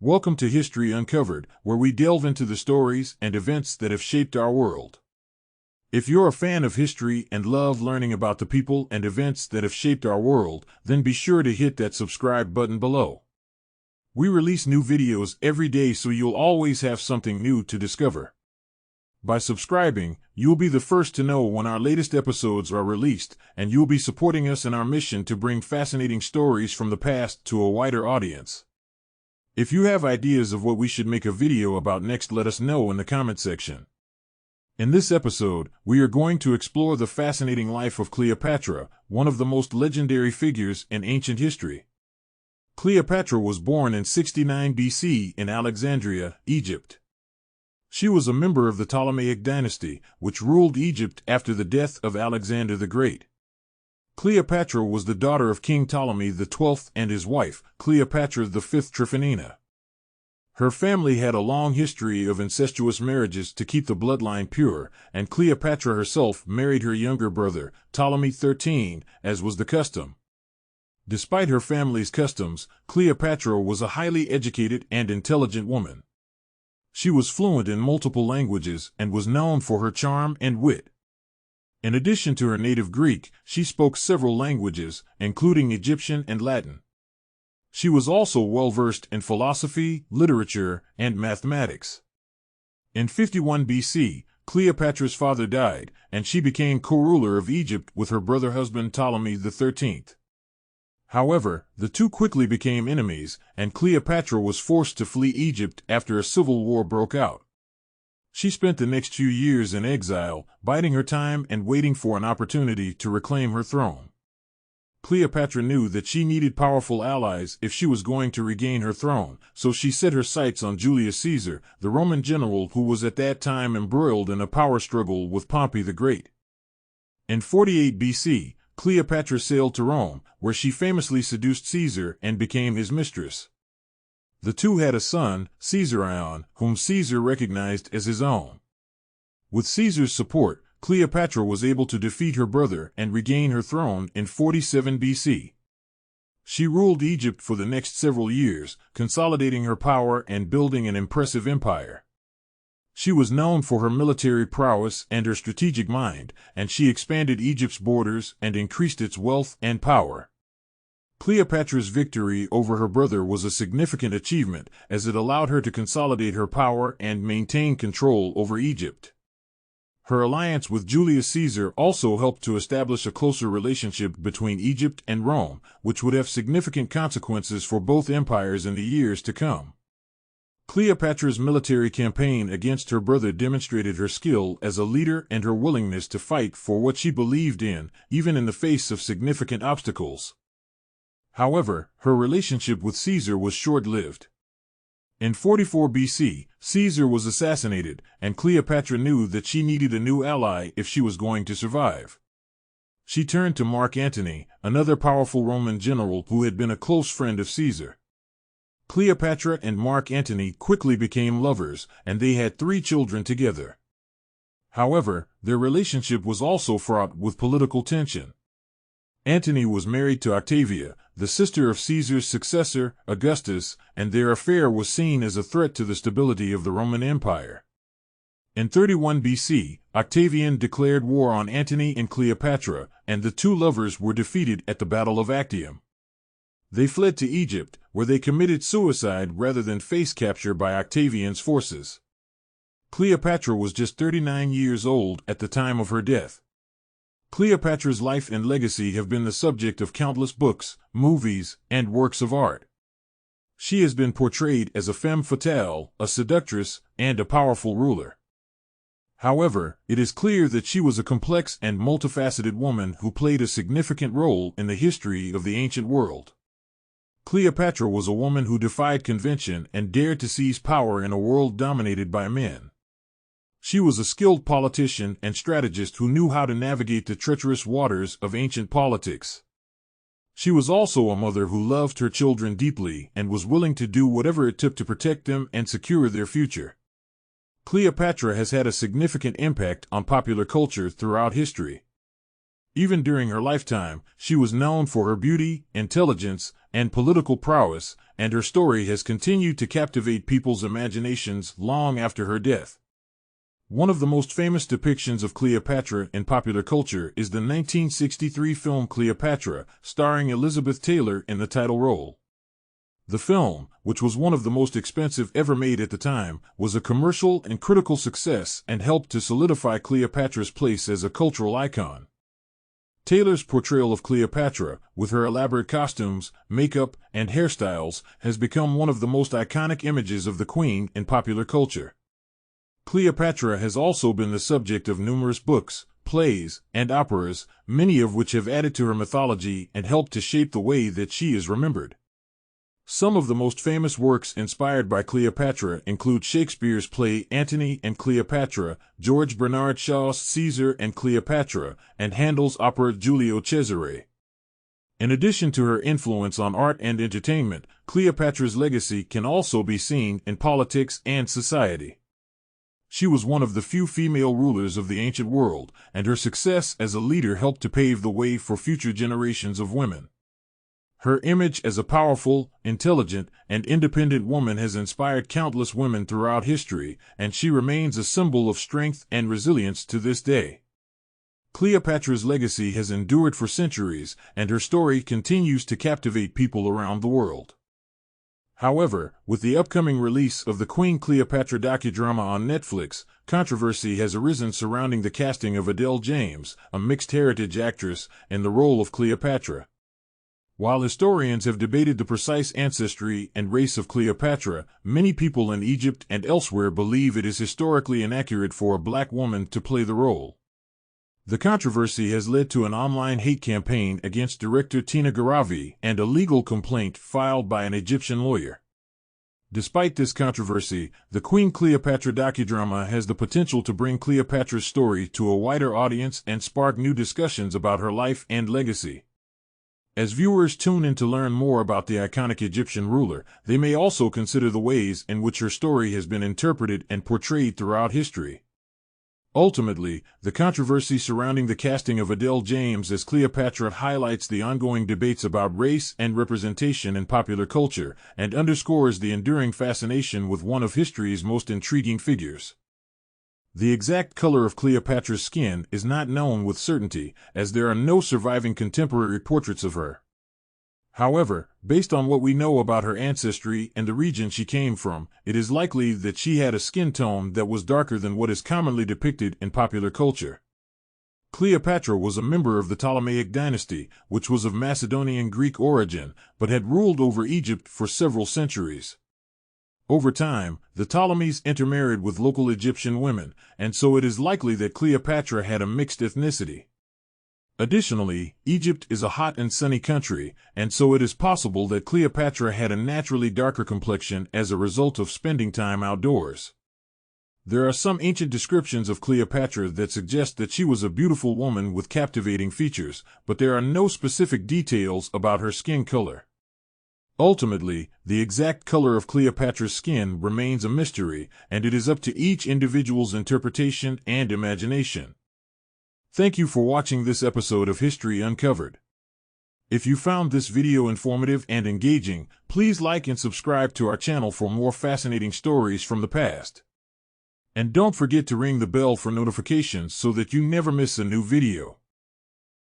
Welcome to History Uncovered, where we delve into the stories and events that have shaped our world. If you're a fan of history and love learning about the people and events that have shaped our world, then be sure to hit that subscribe button below. We release new videos every day, so you'll always have something new to discover. By subscribing, you'll be the first to know when our latest episodes are released, and you'll be supporting us in our mission to bring fascinating stories from the past to a wider audience. If you have ideas of what we should make a video about next, let us know in the comment section. In this episode, we are going to explore the fascinating life of Cleopatra, one of the most legendary figures in ancient history. Cleopatra was born in 69 BC in Alexandria, Egypt. She was a member of the Ptolemaic dynasty, which ruled Egypt after the death of Alexander the Great. Cleopatra was the daughter of King Ptolemy XII and his wife, Cleopatra V Tryphonina. Her family had a long history of incestuous marriages to keep the bloodline pure, and Cleopatra herself married her younger brother, Ptolemy XIII, as was the custom. Despite her family's customs, Cleopatra was a highly educated and intelligent woman. She was fluent in multiple languages and was known for her charm and wit. In addition to her native Greek, she spoke several languages, including Egyptian and Latin. She was also well-versed in philosophy, literature, and mathematics. In 51 BC, Cleopatra's father died, and she became co-ruler of Egypt with her brother-husband Ptolemy XIII. However, the two quickly became enemies, and Cleopatra was forced to flee Egypt after a civil war broke out. She spent the next few years in exile, biding her time and waiting for an opportunity to reclaim her throne. Cleopatra knew that she needed powerful allies if she was going to regain her throne, so she set her sights on Julius Caesar, the Roman general who was at that time embroiled in a power struggle with Pompey the Great. In 48 BC, Cleopatra sailed to Rome, where she famously seduced Caesar and became his mistress. The two had a son, Caesarion, whom Caesar recognized as his own. With Caesar's support, Cleopatra was able to defeat her brother and regain her throne in 47 BC. She ruled Egypt for the next several years, consolidating her power and building an impressive empire. She was known for her military prowess and her strategic mind, and she expanded Egypt's borders and increased its wealth and power. Cleopatra's victory over her brother was a significant achievement, as it allowed her to consolidate her power and maintain control over Egypt. Her alliance with Julius Caesar also helped to establish a closer relationship between Egypt and Rome, which would have significant consequences for both empires in the years to come. Cleopatra's military campaign against her brother demonstrated her skill as a leader and her willingness to fight for what she believed in, even in the face of significant obstacles. However, her relationship with Caesar was short-lived. In 44 BC, Caesar was assassinated, and Cleopatra knew that she needed a new ally if she was going to survive. She turned to Mark Antony, another powerful Roman general who had been a close friend of Caesar. Cleopatra and Mark Antony quickly became lovers, and they had 3 children together. However, their relationship was also fraught with political tension. Antony was married to Octavia, the sister of Caesar's successor, Augustus, and their affair was seen as a threat to the stability of the Roman Empire. In 31 BC, Octavian declared war on Antony and Cleopatra, and the two lovers were defeated at the Battle of Actium. They fled to Egypt, where they committed suicide rather than face capture by Octavian's forces. Cleopatra was just 39 years old at the time of her death. Cleopatra's life and legacy have been the subject of countless books, movies, and works of art. She has been portrayed as a femme fatale, a seductress, and a powerful ruler. However, it is clear that she was a complex and multifaceted woman who played a significant role in the history of the ancient world. Cleopatra was a woman who defied convention and dared to seize power in a world dominated by men. She was a skilled politician and strategist who knew how to navigate the treacherous waters of ancient politics. She was also a mother who loved her children deeply and was willing to do whatever it took to protect them and secure their future. Cleopatra has had a significant impact on popular culture throughout history. Even during her lifetime, she was known for her beauty, intelligence, and political prowess, and her story has continued to captivate people's imaginations long after her death. One of the most famous depictions of Cleopatra in popular culture is the 1963 film Cleopatra, starring Elizabeth Taylor in the title role. The film, which was one of the most expensive ever made at the time, was a commercial and critical success and helped to solidify Cleopatra's place as a cultural icon. Taylor's portrayal of Cleopatra, with her elaborate costumes, makeup, and hairstyles, has become one of the most iconic images of the Queen in popular culture. Cleopatra has also been the subject of numerous books, plays, and operas, many of which have added to her mythology and helped to shape the way that she is remembered. Some of the most famous works inspired by Cleopatra include Shakespeare's play Antony and Cleopatra, George Bernard Shaw's Caesar and Cleopatra, and Handel's opera Giulio Cesare. In addition to her influence on art and entertainment, Cleopatra's legacy can also be seen in politics and society. She was one of the few female rulers of the ancient world, and her success as a leader helped to pave the way for future generations of women. Her image as a powerful, intelligent, and independent woman has inspired countless women throughout history, and she remains a symbol of strength and resilience to this day. Cleopatra's legacy has endured for centuries, and her story continues to captivate people around the world. However, with the upcoming release of the Queen Cleopatra docudrama on Netflix, controversy has arisen surrounding the casting of Adele James, a mixed-heritage actress, in the role of Cleopatra. While historians have debated the precise ancestry and race of Cleopatra, many people in Egypt and elsewhere believe it is historically inaccurate for a black woman to play the role. The controversy has led to an online hate campaign against director Tina Garavi and a legal complaint filed by an Egyptian lawyer. Despite this controversy, the Queen Cleopatra docudrama has the potential to bring Cleopatra's story to a wider audience and spark new discussions about her life and legacy. As viewers tune in to learn more about the iconic Egyptian ruler, they may also consider the ways in which her story has been interpreted and portrayed throughout history. Ultimately, the controversy surrounding the casting of Adele James as Cleopatra highlights the ongoing debates about race and representation in popular culture, and underscores the enduring fascination with one of history's most intriguing figures. The exact color of Cleopatra's skin is not known with certainty, as there are no surviving contemporary portraits of her. However, based on what we know about her ancestry and the region she came from, it is likely that she had a skin tone that was darker than what is commonly depicted in popular culture. Cleopatra was a member of the Ptolemaic dynasty, which was of Macedonian Greek origin, but had ruled over Egypt for several centuries. Over time, the Ptolemies intermarried with local Egyptian women, and so it is likely that Cleopatra had a mixed ethnicity. Additionally, Egypt is a hot and sunny country, and so it is possible that Cleopatra had a naturally darker complexion as a result of spending time outdoors. There are some ancient descriptions of Cleopatra that suggest that she was a beautiful woman with captivating features, but there are no specific details about her skin color. Ultimately, the exact color of Cleopatra's skin remains a mystery, and it is up to each individual's interpretation and imagination. Thank you for watching this episode of History Uncovered. If you found this video informative and engaging, please like and subscribe to our channel for more fascinating stories from the past. And don't forget to ring the bell for notifications so that you never miss a new video.